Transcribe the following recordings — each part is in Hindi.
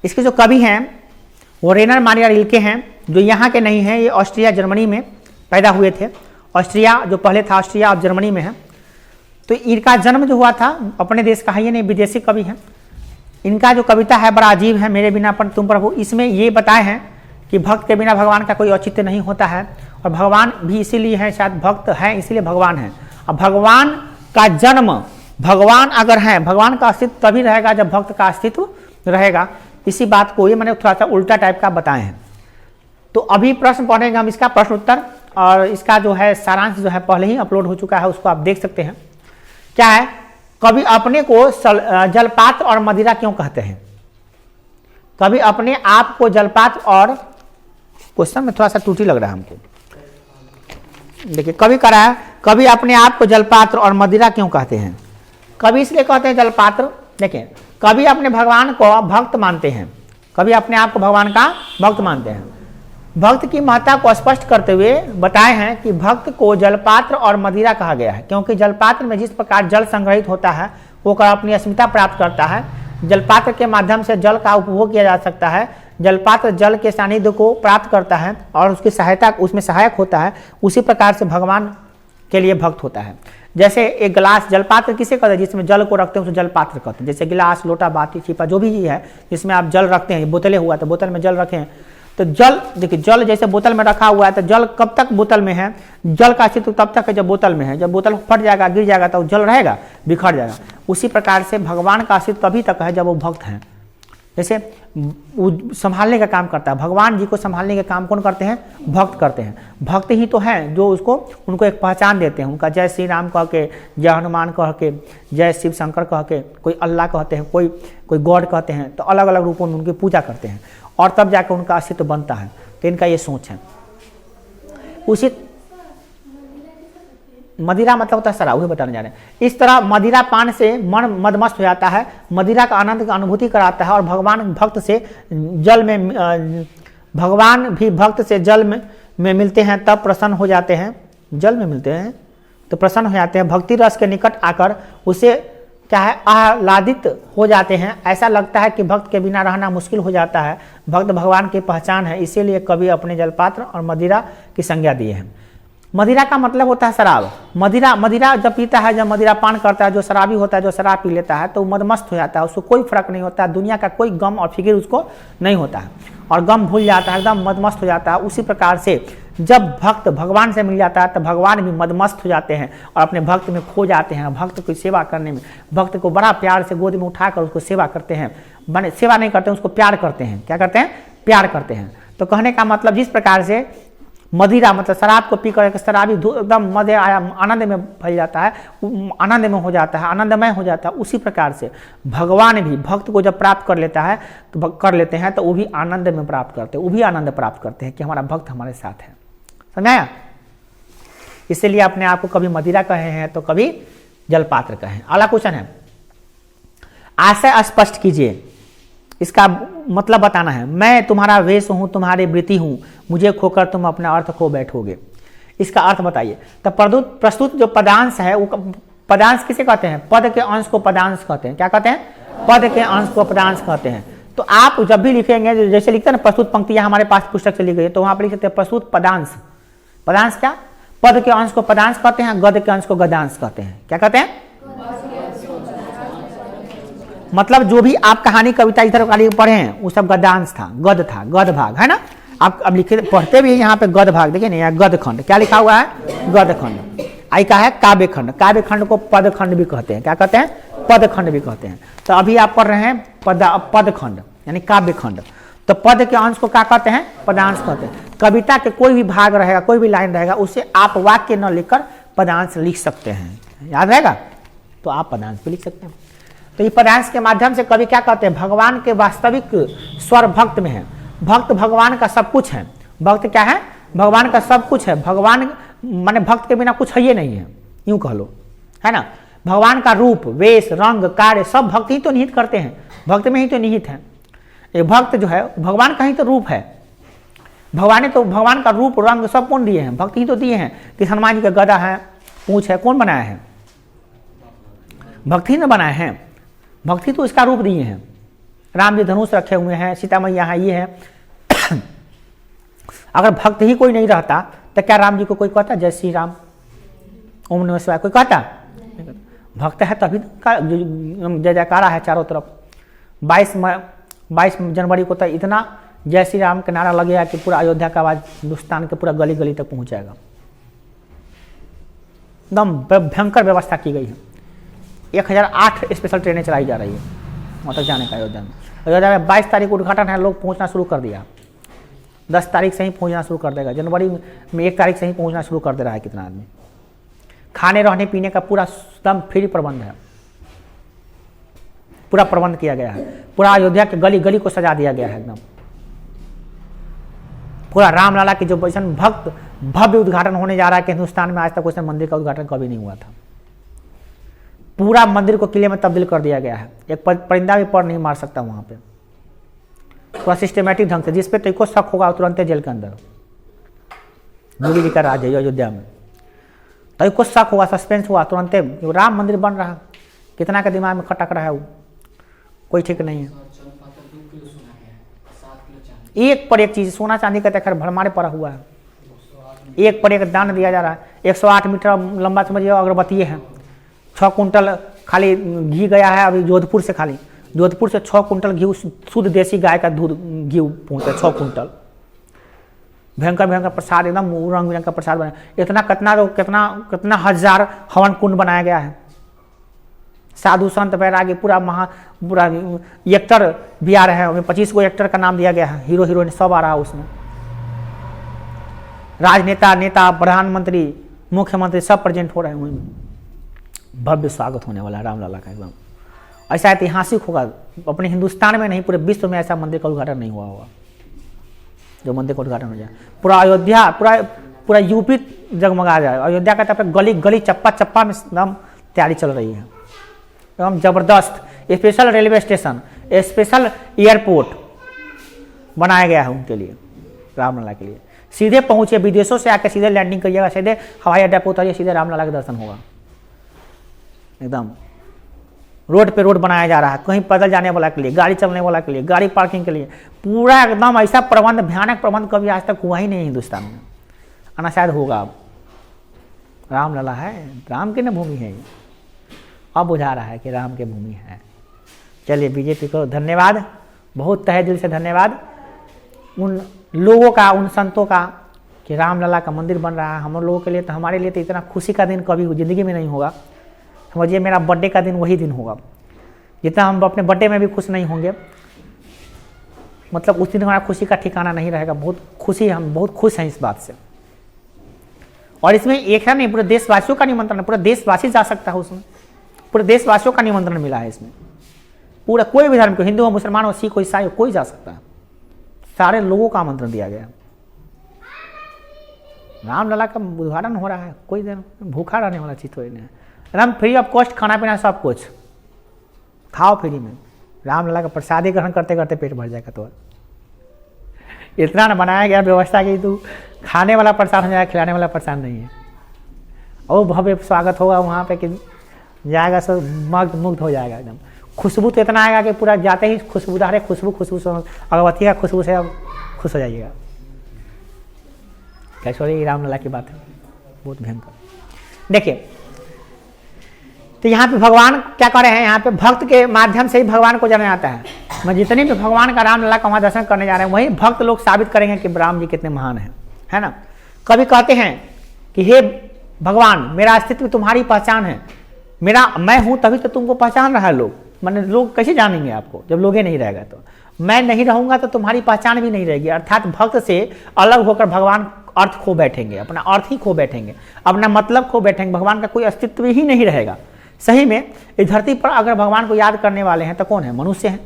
इसके जो कवि हैं वो रेनर मारिया रिल्के हैं, जो यहाँ के नहीं हैं, ये ऑस्ट्रिया जर्मनी में पैदा हुए थे। ऑस्ट्रिया जो पहले था ऑस्ट्रिया अब जर्मनी में है। तो इनका जन्म जो हुआ था अपने देश का है, ये नहीं विदेशी कवि हैं। इनका जो कविता है बड़ा अजीब है, मेरे बिना पर तुम प्रभु। इसमें ये बताए हैं कि भक्त के बिना भगवान का कोई औचित्य नहीं होता है, और भगवान भी इसीलिए है, शायद भक्त है इसीलिए भगवान है। अब भगवान का जन्म, भगवान अगर है, भगवान का अस्तित्व तभी रहेगा जब भक्त का अस्तित्व रहेगा। इसी बात को ये मैंने थोड़ा सा उल्टा टाइप का बताए हैं। तो अभी प्रश्न पढ़ेंगे हम, इसका प्रश्न उत्तर, और इसका जो है सारांश जो है पहले ही अपलोड हो चुका है, उसको आप देख सकते हैं। क्या है, कभी अपने को जलपात्र और मदिरा क्यों कहते हैं? कभी अपने आप को जलपात्र और, क्वेश्चन में थोड़ा सा त्रुटि लग रहा है हमको, देखिए कभी करा है, कभी अपने आप को जलपात्र और मदिरा क्यों कहते हैं? कभी इसलिए कहते हैं जलपात्र, देखिए कभी अपने भगवान को भक्त मानते हैं, कभी अपने आप को भगवान का भक्त मानते हैं। भक्त की महत्ता को स्पष्ट करते हुए बताए हैं कि भक्त को जलपात्र और मदिरा कहा गया है, क्योंकि जलपात्र में जिस प्रकार जल संग्रहित होता है वो अपनी अस्मिता प्राप्त करता है। जलपात्र के माध्यम से जल का उपभोग किया जा सकता है। जलपात्र जल के सानिध्य को प्राप्त करता है और उसकी सहायता, उसमें सहायक होता है। उसी प्रकार से भगवान के लिए भक्त होता है। जैसे एक गिलास, जलपात्र किसे कहते हैं? जिसमें जल को रखते हैं उसे जलपात्र कहते हैं। जैसे गिलास, लोटा, बाटी, छिपा, जो भी है जिसमें आप जल रखते हैं, बोतलें हुआ तो बोतल में जल रखें, तो जल, देखिए जल जैसे बोतल में रखा हुआ है, तो जल कब तक बोतल में है? जल का अस्तित्व तब तक है जब बोतल में है। जब बोतल फट जाएगा, गिर जाएगा, तो जल रहेगा, बिखर जाएगा। उसी प्रकार से भगवान का अस्तित्व तभी तक है जब वो भक्त हैं। जैसे संभालने का काम करता है, भगवान जी को संभालने का काम कौन करते हैं? भक्त करते हैं। भक्त ही तो हैं जो उसको, उनको एक पहचान देते हैं। उनका जय श्री राम कह के, जय हनुमान कह के, जय शिव शंकर कह के, कोई अल्लाह कहते हैं, कोई गॉड कहते हैं, तो अलग अलग रूपों में उनकी पूजा करते हैं और तब जाकर उनका अस्तित्व बनता है। तो इनका ये सोच है। उसी मदिरा मतलब होता है शराब, वही बताने जा रहे हैं। इस तरह मदिरा पान से मन मदमस्त हो जाता है, मदिरा का आनंद की अनुभूति कराता है, और भगवान भक्त से जल में, भगवान भी भक्त से जल में मिलते हैं तब प्रसन्न हो जाते हैं। जल में मिलते हैं तो प्रसन्न हो जाते हैं। भक्ति रस के निकट आकर उसे क्या है, आह्लादित हो जाते हैं। ऐसा लगता है कि भक्त के बिना रहना मुश्किल हो जाता है। भक्त भगवान की पहचान है, इसीलिए कवि अपने जलपात्र और मदिरा की संज्ञा दिए हैं। मदिरा का मतलब होता है शराब। मदिरा जब पीता है, जब मदिरा पान करता है, जो शराबी होता है, जो शराब पी लेता है, तो मदमस्त हो जाता है। उसको कोई फर्क नहीं होता, दुनिया का कोई गम और फिक्र उसको नहीं होता है, और गम भूल जाता है, एकदम मदमस्त हो जाता है। उसी प्रकार से जब भक्त भगवान से मिल जाता है तो भगवान भी मदमस्त हो जाते हैं और अपने भक्त में खो जाते हैं। भक्त की सेवा करने में, भक्त को बड़ा प्यार से गोद में उठाकर उसको सेवा करते हैं। बने सेवा नहीं करते, उसको प्यार करते हैं। क्या करते हैं? प्यार करते हैं। तो कहने का मतलब, जिस प्रकार से मदिरा मतलब शराब को पीकर शराबी एकदम मजे आया, आनंद में फैल जाता है, आनंद में हो जाता है, आनंदमय हो जाता है, उसी प्रकार से भगवान भी भक्त को जब प्राप्त कर लेता है तो कर लेते हैं, तो वो भी आनंद में प्राप्त करते हैं, वो भी आनंद प्राप्त करते हैं कि हमारा भक्त हमारे साथ है। समझाया? इसलिए अपने आप को कभी मदिरा कहे हैं तो कभी जलपात्र कहे। अगला क्वेश्चन है, आशय स्पष्ट कीजिए, इसका मतलब बताना है। मैं तुम्हारा वेश हूं, तुम्हारी वृत्ति हूं, मुझे खोकर तुम अपना अर्थ खो बैठोगे। इसका अर्थ बताइए। तो प्रस्तुत जो पदांश है, वो पदांश किसे कहते हैं? पद के अंश को पदांश कहते हैं। क्या कहते हैं? पद के अंश को पदांश कहते हैं। तो आप जब भी लिखेंगे, जैसे लिखते हैं ना प्रस्तुत पंक्तियां हमारे पास पुस्तक से लिखी गई, तो वहां पर लिख सकते हैं प्रस्तुत पदांश। पदांश क्या? पद के अंश को पदांश कहते हैं, गद के अंश को गदांश कहते हैं। क्या कहते हैं? मतलब जो भी आप कहानी कविता इधर वाली पढ़े हैं वो सब गदांश था, गद था, गद भाग है ना। आप अब लिखे पढ़ते भी यहाँ पे गद भाग, देखिए ना, यहाँ गद खंड क्या लिखा हुआ है? गद खंड। आई का है काव्य खंड। काव्य खंड को पद खंड भी कहते हैं। क्या कहते हैं? पद खंड भी कहते हैं। तो अभी आप पढ़ रहे हैं पद खंड यानी काव्य खंड। तो पद के अंश को क्या कहते हैं? पदांश कहते हैं। कविता के कोई भी भाग रहेगा, कोई भी लाइन रहेगा, उसे आप वाक्य न लिखकर पदांश लिख सकते हैं। याद रहेगा? तो आप पदांश भी लिख सकते हैं। तो ये पदांश के माध्यम से कवि क्या कहते हैं? भगवान के वास्तविक स्वर भक्त में है। भक्त भगवान का सब कुछ है। भक्त क्या है? भगवान का सब कुछ है। भगवान माने भक्त के बिना कुछ है ही नहीं है, यूं कह लो, है ना। भगवान का रूप, वेश, रंग, कार्य सब भक्त ही तो निहित करते हैं, भक्त में ही तो निहित है। ये भक्त जो है भगवान का ही तो रूप है। भगवान ने तो भगवान का रूप, रंग सब कौन दिए हैं? भक्त ही तो दिए हैं। कि हनुमान जी का गदा है, पूंछ है, कौन बनाया है? भक्त ही ने बनाए हैं। भक्ति तो इसका रूप दिए हैं, राम जी धनुष रखे हुए हैं, सीता मैया है, ये है। अगर भक्त ही कोई नहीं रहता तो क्या राम जी को कोई कहता जय श्री राम, ओम नमः शिवाय, कोई कहता? भक्त है तभी जय जयकारा है चारों तरफ। 22 जनवरी को तो इतना जय श्री राम का नारा लगेगा कि पूरा अयोध्या का आवाज हिंदुस्तान के पूरा गली गली तक पहुंच जाएगा। एकदम भयंकर व्यवस्था की गई है। 1008 स्पेशल ट्रेनें चलाई जा रही है वहाँ तक जाने का। अयोध्या में 22 तारीख उद्घाटन है, लोग पहुंचना शुरू कर दिया। 10 तारीख से ही पहुंचना शुरू कर देगा। जनवरी में 1 तारीख से ही पहुंचना शुरू कर दे रहा है कितना आदमी। खाने रहने पीने का पूरा एकदम फ्री प्रबंध है, पूरा प्रबंध किया गया है। पूरा अयोध्या के गली गली को सजा दिया गया है एकदम। पूरा रामलला की जो वैसन भक्त भव्य उद्घाटन होने जा रहा है कि हिंदुस्तान में आज तक वैसे मंदिर का उद्घाटन कभी नहीं हुआ था। पूरा मंदिर को किले में तब्दील कर दिया गया है। एक परिंदा भी पर नहीं मार सकता वहां पे, पूरा सिस्टमेटिक ढंग से। जिसपे तो को शक होगा तुरंत जेल के अंदर। योगी जी का राज है अयोध्या में, तो को शक हुआ, सस्पेंस हुआ, तुरंत राम मंदिर बन रहा। कितना का दिमाग में खटक रहा है वो, कोई ठीक नहीं है। एक पर एक चीज, सोना चांदी का खैर भरमारे पड़ा हुआ है। एक पर एक दान दिया जा रहा है। 108 मीटर लंबा समझिए अगरबत्ती है। 6 कुंटल खाली घी गया है अभी जोधपुर से। खाली जोधपुर से 6 कुंटल घी, शुद्ध देसी गाय का दूध घी पहुंचा 6 कुंटल। भयंकर भयंकर प्रसाद, एकदम रंग बिरंग का प्रसाद बना। इतना कितना हजार हवन कुंड बनाया गया है। साधु संत बैरागी पूरा एक्टर भी आ रहे हैं। उनमें 25 को एक्टर का नाम दिया गया है। हीरो हीरोइन सब आ रहा है उसमें। राजनेता, नेता, प्रधानमंत्री, मुख्यमंत्री सब प्रेजेंट हो रहे हैं उनमें। भव्य स्वागत होने वाला है रामलला का एकदम। ऐसा ऐतिहासिक होगा, अपने हिंदुस्तान में नहीं पूरे विश्व में ऐसा मंदिर का उद्घाटन नहीं हुआ होगा जो मंदिर का उद्घाटन हो जाए। पूरा अयोध्या, पूरा यूपी जगमगा जाए। अयोध्या का तो गली गली चप्पा चप्पा में एकदम तैयारी चल रही है एकदम जबरदस्त। Special railway station, special airport बनाया गया है उनके लिए, रामलला के लिए। सीधे पहुंचे, विदेशों से आकर सीधे लैंडिंग करिएगा, सीधे हवाई अड्डा पर उतरिए, सीधे रामलला के दर्शन होगा। एकदम रोड पे रोड बनाया जा रहा है, कहीं पैदल जाने वाला के लिए, गाड़ी चलने वाला के लिए, गाड़ी पार्किंग के लिए। पूरा एकदम ऐसा प्रबंध, भयानक प्रबंध कभी आज तक हुआ ही नहीं हिंदुस्तान में। आना शायद होगा अब। रामलला है, राम की न भूमि है ये। अब बुझा रहा है कि राम की भूमि है। चलिए बीजेपी को धन्यवाद, बहुत तहे दिल से धन्यवाद उन लोगों का, उन संतों का कि रामलला का मंदिर बन रहा है। हम लोगों के लिए तो, हमारे लिए तो इतना खुशी का दिन कभी ज़िंदगी में नहीं होगा। समझिए मेरा बर्थडे का दिन वही दिन होगा। जितना हम अपने बर्थडे में भी खुश नहीं होंगे, मतलब उस दिन हमारा खुशी का ठिकाना नहीं रहेगा। बहुत खुशी, हम बहुत खुश हैं इस बात से। और इसमें एक है नहीं, पूरे देशवासियों का निमंत्रण है। पूरा देशवासी जा सकता है उसमें, पूरे देशवासियों का निमंत्रण मिला है इसमें। पूरा कोई भी धर्म को, हिंदू हो, मुसलमान हो, सिख हो, ईसाई हो, कोई जा सकता है। सारे लोगों का आमंत्रण दिया गया। रामलला का उद्घाटन हो रहा है, कोई दिन भूखा रहने वाला चीज थोड़ी नहीं है। एकदम फ्री ऑफ कॉस्ट खाना पीना सब कुछ खाओ फ्री में। रामलला का प्रसादी ग्रहण करते करते पेट भर जाएगा। तो इतना न बनाया गया व्यवस्था कि तू खाने वाला प्रसाद हो जाएगा, खिलाने वाला प्रसाद नहीं है। और भव्य स्वागत होगा वहाँ पे कि जाएगा सब मुग्ध हो जाएगा एकदम। खुशबू तो इतना आएगा कि पूरा जाते ही खुशबूदार है, खुशबू अगरबत्ती का खुशबू से अब खुश हो जाइएगा। कैसे हो रही रामलला की बात है, बहुत भयंकर। देखिए तो यहाँ पे भगवान क्या कर रहे हैं, यहाँ पे भक्त के माध्यम से ही भगवान को जाना जाता है। मैं जितने भी भगवान का रामलला का वहाँ दर्शन करने जा रहे हैं, वही भक्त लोग साबित करेंगे कि राम जी कितने महान हैं, है ना। कभी कहते हैं कि हे भगवान, मेरा अस्तित्व तुम्हारी पहचान है, मैं हूँ तभी तो तुमको पहचान रहा है लोग। मैंने लोग कैसे जानेंगे आपको जब लोग ही नहीं रहेगा। तो मैं नहीं रहूंगा तो तुम्हारी पहचान भी नहीं रहेगी। अर्थात भक्त से अलग होकर भगवान अर्थ खो बैठेंगे, अपना अर्थ ही खो बैठेंगे, अपना मतलब खो बैठेंगे। भगवान का कोई अस्तित्व ही नहीं रहेगा। सही में इस धरती पर अगर भगवान को याद करने वाले हैं तो कौन है? मनुष्य है।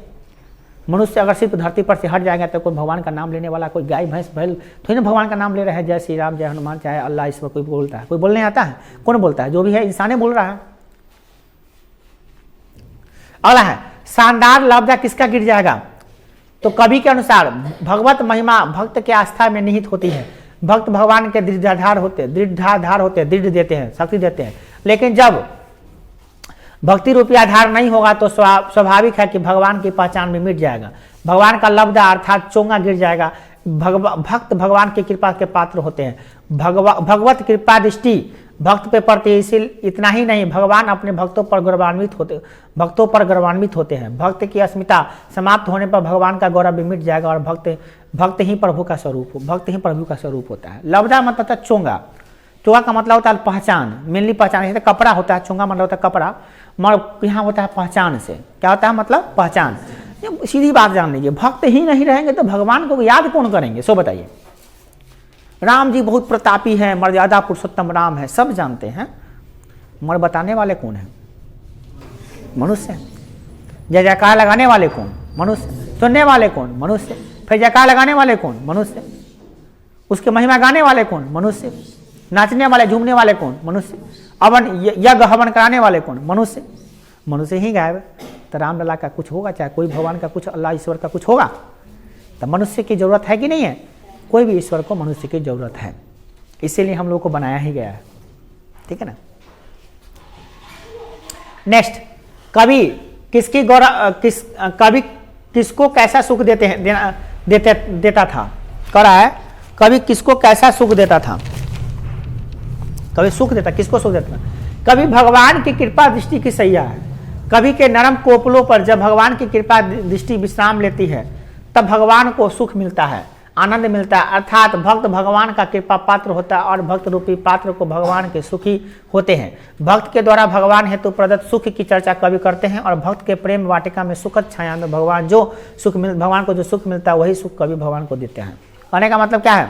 मनुष्य अगर सिर्फ धरती पर से हट जाएगा तो कोई भगवान का नाम लेने वाला, कोई गाय भैंस बैल थोड़ी ना भगवान का नाम ले रहे हैं। जय श्री राम, जय हनुमान, चाहे अल्लाह, ईश्वर कोई बोलता है? कोई बोलने आता है? कौन बोलता है? जो भी है इंसाने बोल रहा है। अगला है शानदार लफ्ज किसका गिर जाएगा? तो कवि के अनुसार भगवत महिमा भक्त के आस्था में निहित होती है। भक्त भगवान के दृढ़ाधार होते हैं, दृढ़ देते हैं, शक्ति देते हैं। लेकिन जब भक्ति रूपी आधार नहीं होगा तो स्वाभाविक है कि भगवान की पहचान भी मिट जाएगा, भगवान का लब्धा अर्थात चोंगा गिर जाएगा। भक्त भगवान की कृपा के पात्र होते हैं। भगवत कृपा दृष्टि भक्त पे पड़ती है। इसीलिए इतना ही नहीं, भगवान अपने भक्तों पर गौरवान्वित होते हैं। भक्त की अस्मिता समाप्त होने पर भगवान का गौरव भी मिट जाएगा और भक्त ही प्रभु का स्वरूप होता है। लब्धा मतलब होता है चोंगा। चोंगा का मतलब होता है पहचान, मेनली पहचान। जैसे कपड़ा होता है, चोंगा मतलब होता है कपड़ा, मगर यहाँ होता है पहचान से। क्या होता है मतलब पहचान। सीधी बात जान लीजिए, भक्त ही नहीं रहेंगे तो भगवान को याद कौन करेंगे, सो बताइए। राम जी बहुत प्रतापी हैं, मर्यादा पुरुषोत्तम राम है, सब जानते हैं, मगर बताने वाले कौन है? मनुष्य। जय जयकार लगाने वाले कौन? मनुष्य। सुनने वाले कौन? मनुष्य। फिर जयकार लगाने वाले कौन? मनुष्य। उसके महिमा गाने वाले कौन? मनुष्य। नाचने वाले झूमने वाले कौन? मनुष्य। यज्ञ हवन कराने वाले कौन? मनुष्य। मनुष्य ही गायब। तो रामलला का कुछ होगा, चाहे कोई भगवान का कुछ, अल्लाह ईश्वर का कुछ होगा, तो मनुष्य की जरूरत है कि नहीं है? कोई भी ईश्वर को मनुष्य की जरूरत है, इसीलिए हम लोग को बनाया ही गया है। ठीक है ना। नेक्स्ट, कवि किसको कैसा सुख देता था? करा है, कवि किसको कैसा सुख देता था? कवि सुख देता, किसको सुख देता? कवि भगवान की कृपा दृष्टि की सैया है। कवि के नरम कोपलों पर जब भगवान की कृपा दृष्टि विश्राम लेती है तब भगवान को सुख मिलता है, आनंद मिलता है। अर्थात भक्त भगवान का कृपा पात्र होता है और भक्त रूपी पात्र को भगवान के सुखी होते हैं। भक्त के द्वारा भगवान हेतु प्रदत्त सुख की चर्चा कवि करते हैं और भक्त के प्रेम वाटिका में सुखद छाया में भगवान को जो सुख मिलता है वही सुख कवि भगवान को देते हैं। कहने का मतलब क्या है?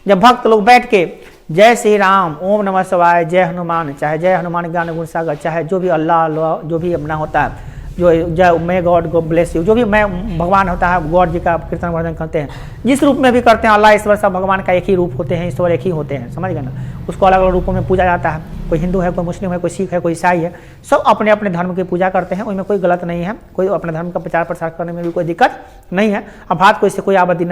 जब भक्त लोग बैठ के जय श्री राम, ओम नमः शिवाय, जय हनुमान, चाहे जय हनुमान ज्ञान गुण सागर, चाहे जो भी अल्लाह जो भी अपना होता है, जो जय may God God bless you, जो भी मैं भगवान होता है, गॉड जी का कीर्तन वर्धन करते हैं, जिस रूप में भी करते हैं, अल्लाह ईश्वर सब भगवान का एक ही रूप होते हैं, ईश्वर एक ही होते हैं, समझ गए ना। उसको अलग अलग रूपों में पूजा जाता है। कोई हिंदू है, कोई मुस्लिम है, कोई सिख है, कोई ईसाई है, सब अपने अपने धर्म की पूजा करते हैं, उसमें कोई गलत नहीं है। कोई अपने धर्म का प्रचार प्रसार करने में भी कोई दिक्कत नहीं है। अब बात को इससे कोई आपत्ति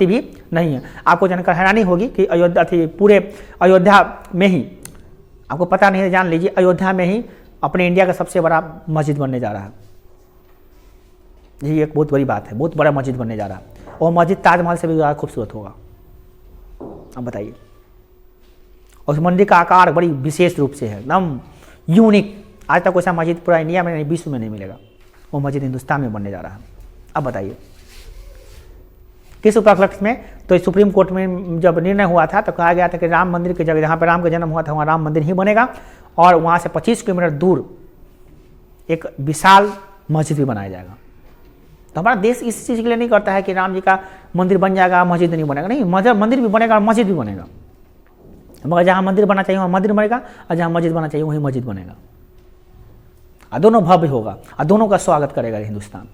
भी नहीं है। आपको जानकर हैरानी होगी कि पूरे अयोध्या में ही, आपको पता नहीं है, जान लीजिए, अयोध्या में ही अपने इंडिया का सबसे बड़ा मस्जिद बनने जा रहा है। यही एक बहुत बड़ी बात है, बहुत बड़ा मस्जिद बनने जा रहा है। और मस्जिद ताजमहल से भी ज़्यादा खूबसूरत होगा। अब बताइए, उस मंदिर का आकार बड़ी विशेष रूप से है, एकदम यूनिक। आज तक वैसा मस्जिद पूरा इंडिया में नहीं, विश्व में नहीं मिलेगा। वो मस्जिद हिंदुस्तान में बनने जा रहा है। अब बताइए किस उपलक्ष्य में? तो सुप्रीम कोर्ट में जब निर्णय हुआ था तो कहा गया था कि राम मंदिर की जगह, जहाँ पर राम का जन्म हुआ था, वहाँ राम मंदिर ही बनेगा और वहाँ से 25 किलोमीटर दूर एक विशाल मस्जिद भी बनाया जाएगा। तो हमारा देश इस चीज़ के लिए नहीं करता है कि राम जी का मंदिर बन जाएगा, मस्जिद नहीं बनेगा। नहीं, मंदिर भी बनेगा और मस्जिद भी बनेगा, मगर जहाँ मंदिर बनना चाहिए वहाँ मंदिर बनेगा और जहाँ मस्जिद बनना चाहिए वहीं मस्जिद बनेगा। और दोनों भव्य होगा और दोनों का स्वागत करेगा हिंदुस्तान।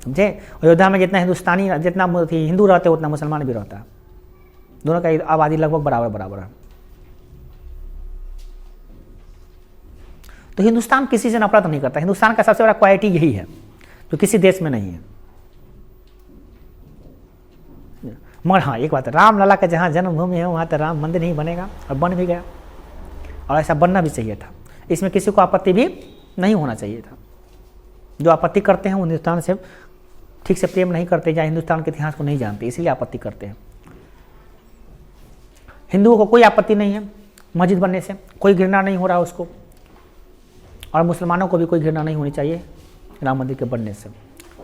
समझे? अयोध्या में जितना हिंदू रहते हैं उतना मुसलमान भी रहता है। दोनों का आबादी लगभग बराबर है। तो हिंदुस्तान किसी से नफरत नहीं करता। हिंदुस्तान का सबसे बड़ा क्वालिटी यही है जो किसी देश में नहीं है। मगर हाँ, एक बात है, रामलला का जहाँ जन्मभूमि है वहाँ तो राम मंदिर नहीं बनेगा और बन भी गया, और ऐसा बनना भी चाहिए था। इसमें किसी को आपत्ति भी नहीं होना चाहिए था। जो आपत्ति करते हैं वो हिंदुस्तान से ठीक से प्रेम नहीं करते, या हिंदुस्तान के इतिहास को नहीं जानते, इसलिए आपत्ति करते हैं। हिंदुओं को कोई आपत्ति नहीं है मस्जिद बनने से, कोई घृणा नहीं हो रहा उसको, और मुसलमानों को भी कोई घृणा नहीं होनी चाहिए राम मंदिर के बनने से।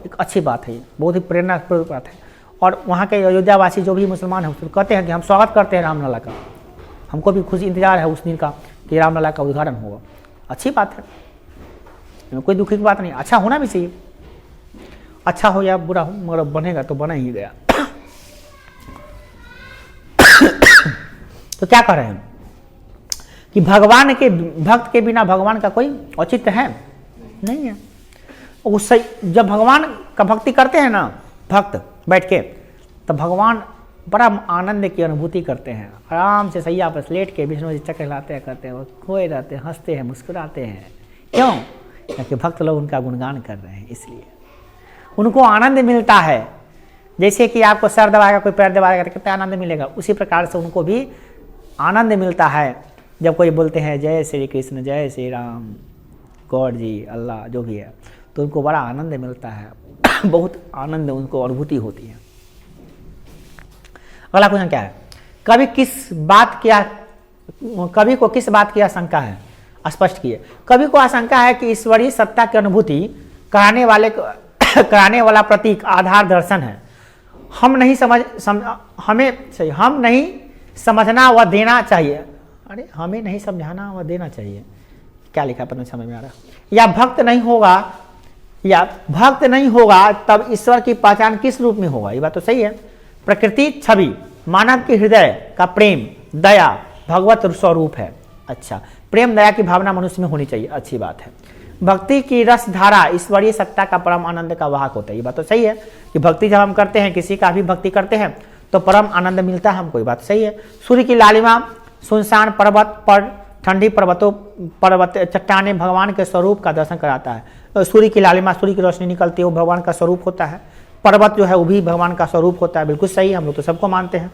एक अच्छी बात है, ये बहुत ही प्रेरणास्पद बात है। और वहाँ के अयोध्यावासी जो भी मुसलमान हैं कहते हैं कि हम स्वागत करते हैं रामलला का, हमको भी खुशी इंतजार है उस दिन का कि रामलला का उद्घाटन होगा। अच्छी बात है, कोई दुखी की बात नहीं, अच्छा होना भी चाहिए। अच्छा हो या बुरा हो, मगर बनेगा तो बना ही गया। तो क्या कर रहे हैं कि भगवान के भक्त के बिना भगवान का कोई औचित्य है नहीं है। उससे जब भगवान का भक्ति करते हैं ना भक्त बैठ के, तब भगवान बड़ा आनंद की अनुभूति करते हैं। आराम से सैया पर लेट के विष्णु जी चक्र लाते हैं, करते हैं, वो खोए रहते हैं, हंसते हैं, मुस्कुराते हैं। क्यों? क्योंकि भक्त लोग उनका गुणगान कर रहे हैं, इसलिए उनको आनंद मिलता है। जैसे कि आपको सर दबाएगा, कोई पैर दबाएगा तो कितना आनंद मिलेगा, उसी प्रकार से उनको भी आनंद मिलता है जब कोई बोलते हैं जय श्री कृष्ण, जय श्री राम, गॉड जी, अल्लाह, जो भी है, तो उनको बड़ा आनंद मिलता है, बहुत आनंद उनको अनुभूति होती है। अगला क्वेश्चन क्या है? कवि को किस बात की आशंका है? स्पष्ट किए। कवि को आशंका है कि ईश्वरीय सत्ता की अनुभूति कराने वाला प्रतीक आधार दर्शन है। हम नहीं समझना व देना चाहिए। अरे हमें नहीं समझाना व देना चाहिए, क्या लिखा पता नहीं समझ में आ रहा। या भक्त नहीं होगा तब ईश्वर की पहचान किस रूप में होगा? ये बात तो सही है। प्रकृति छवि, मानव के हृदय का प्रेम, दया भगवत स्वरूप है। अच्छा, प्रेम दया की भावना मनुष्य में होनी चाहिए, अच्छी बात है। भक्ति की रस धारा ईश्वरीय सत्ता का परम आनंद का वाहक होता है। ये बात तो सही है कि भक्ति जब हम करते हैं, किसी का भी भक्ति करते हैं तो परम आनंद मिलता है हमको, ये बात सही है। सूर्य की लालिमा सुनसान पर्वत पर, ठंडी पर्वत चट्टाने भगवान के स्वरूप का दर्शन कराता है। सूर्य की लालिमा, सूर्य की रोशनी निकलती है, वो भगवान का स्वरूप होता है। पर्वत जो है वो भी भगवान का स्वरूप होता है, बिल्कुल सही, हम लोग तो सबको मानते हैं,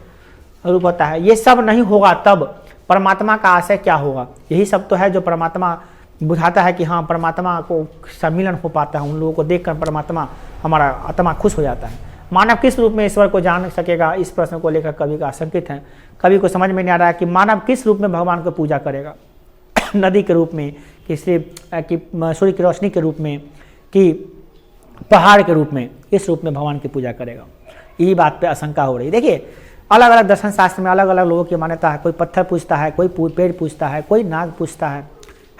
स्वरूप होता है। ये सब नहीं होगा तब परमात्मा का आशय क्या होगा? यही सब तो है जो परमात्मा बुझाता है कि हाँ परमात्मा को सम्मिलन हो पाता है, उन लोगों को देखकर परमात्मा, हमारा आत्मा खुश हो जाता है। मानव किस रूप में ईश्वर को जान सकेगा? इस प्रश्न को लेकर कवि का आशंकित है। कवि को समझ में नहीं आ रहा है कि मानव किस रूप में भगवान को पूजा करेगा। नदी के रूप में, कि सूर्य की रोशनी के रूप में, कि पहाड़ के रूप में, इस रूप में भगवान की पूजा करेगा। यही बात पे आशंका हो रही है। देखिए, अलग अलग दर्शन शास्त्र में अलग अलग लोगों की मान्यता है। कोई पत्थर पूछता है, कोई पेड़ पूछता है, कोई नाग पूछता है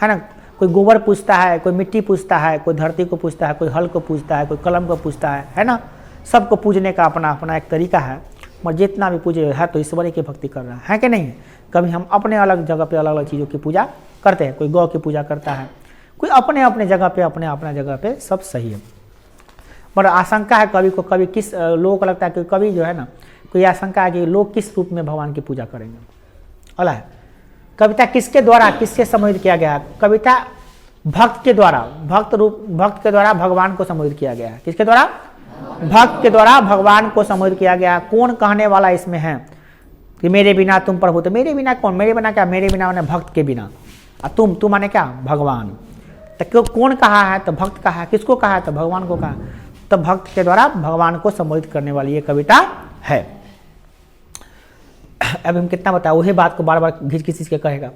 ना, कोई गोबर पूछता है, कोई मिट्टी पूछता है, कोई धरती को पूछता है, कोई हल को पूछता है, कोई कलम को पूछता है ना। सबको पूजने का अपना अपना एक तरीका है, और जितना भी पूजे है तो ईश्वर की भक्ति कर रहा है कि नहीं? कभी हम अपने अलग जगह पे अलग अलग चीज़ों की पूजा करते हैं। कोई गौ की पूजा करता है, कोई अपने अपने जगह पे, अपने जगह पे, सब सही है। पर आशंका है कवि को, कवि किस लोगों को लगता है कि कवि जो है ना, कोई आशंका है कि लोग किस रूप में भगवान की पूजा करेंगे। अला है, कविता किसके द्वारा, किससे संबोधित किया गया है? कविता भक्त के द्वारा, भक्त के द्वारा भगवान को संबोधित किया गया है। किसके द्वारा? भक्त के द्वारा भगवान को संबोधित किया गया। कौन कहने वाला इसमें है कि मेरे बिना तुम प्रभु? तो मेरे बिना कौन? मेरे बिना क्या? मेरे बिना माने भक्त के बिना, और तुम माने क्या? भगवान। तो क्यों, कौन कहा है? तो भक्त कहा है। किसको कहा है? तो भगवान को कहा। तो भक्त के द्वारा भगवान को संबोधित करने वाली ये कविता है। अब हम कितना बताएं, वही बात को बार बार घिस घिस के कहेगा।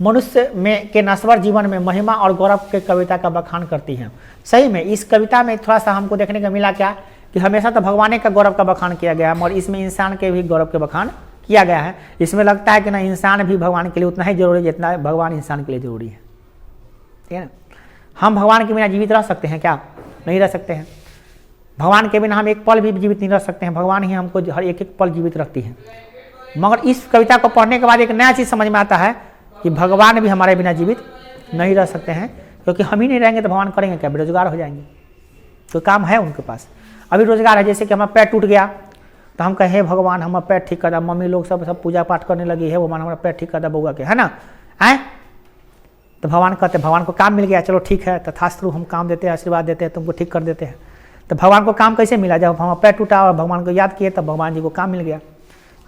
मनुष्य में के नश्वर जीवन में महिमा और गौरव के कविता का बखान करती है। सही में इस कविता में थोड़ा सा हमको देखने को मिला क्या, कि हमेशा तो भगवान का गौरव का बखान किया गया है, और इसमें इंसान के भी गौरव के बखान किया गया है। इसमें लगता है कि ना इंसान भी भगवान के लिए उतना ही जरूरी है जितना भगवान इंसान के लिए जरूरी है। ठीक है ना? हम भगवान के बिना जीवित रह सकते हैं क्या? नहीं रह सकते हैं। भगवान के बिना हम एक पल भी जीवित नहीं रह सकते हैं। भगवान ही हमको हर एक एक पल जीवित रखती है। मगर इस कविता को पढ़ने के बाद एक नया चीज़ समझ में आता है कि भगवान भी हमारे बिना जीवित नहीं रह सकते हैं, क्योंकि हम ही नहीं रहेंगे तो भगवान करेंगे क्या? बेरोजगार हो जाएंगे। तो काम है उनके पास, अभी रोजगार है। जैसे कि हमारा पैर टूट गया तो हम कहें भगवान हमारा पैर ठीक कर दे। मम्मी लोग सब पूजा पाठ करने लगी है, भगवान हमारा पैर ठीक कर दे बउआ के, है ना? तो भगवान कहते हैं, भगवान को काम मिल गया, चलो ठीक है, तथास्तु, हम काम देते हैं, आशीर्वाद देते हैं, तुमको ठीक कर देते हैं। तो भगवान को काम कैसे मिला? जब हमारा पैर टूटा और भगवान को याद किए तब भगवान जी को काम मिल गया।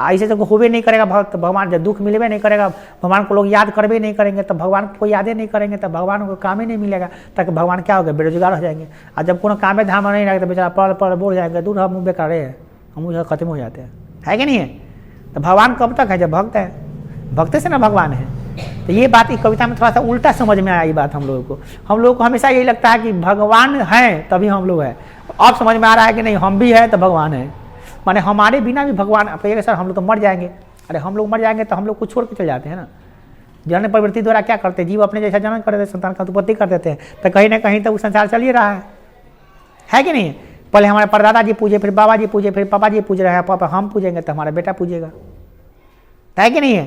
ऐसे तो होबे नहीं करेगा भक्त, भगवान जब दुख मिलबे नहीं करेगा, भगवान को लोग याद करबे नहीं करेंगे, तो भगवान को यादें नहीं करेंगे, तब भगवान को काम ही नहीं मिलेगा। तक भगवान क्या हो गया? बेरोजगार हो जाएंगे। और जब कोनो काम में धाम नहीं लगता, बेचारा पढ़ बोल जाएंगे, दूर हम बेकार है, हम मुझे खत्म हो जाते हैं, कि नहीं है? तो भगवान कब तक है? जब भक्त है, भक्त से ना भगवान है। तो ये बात इस कविता में थोड़ा सा उल्टा समझ में आया। ये बात हम लोगों को हमेशा यही लगता है कि भगवान है तभी हम लोग हैं। अब समझ में आ रहा है कि नहीं, हम भी है तो भगवान है, माने हमारे बिना भी भगवान। सर हम लोग तो मर जाएंगे। अरे हम लोग मर जाएंगे तो हम लोग कुछ छोड़ के चले जाते हैं ना। जन्म प्रवृत्ति द्वारा क्या करते हैं? जीव अपने जैसा जन्म कर देते, संतान का उत्पत्ति कर देते हैं, तो कहीं ना कहीं तो वो संसार चल ही रहा है कि नहीं? पहले हमारे परदादा जी पूजे, फिर बाबा जी पूजे, फिर पापा जी पूज रहे हैं, पापा हम पूजेंगे तो हमारा बेटा पूजेगा, है कि नहीं है?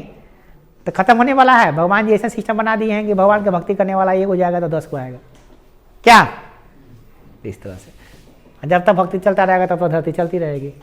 तो खत्म होने वाला है। भगवान जी ऐसा सिस्टम बना दिए हैं कि भगवान की भक्ति करने वाला एक हो जाएगा तो 10 को आएगा, क्या? इस तरह से जब तक भक्ति चलता रहेगा तब तक धरती चलती रहेगी।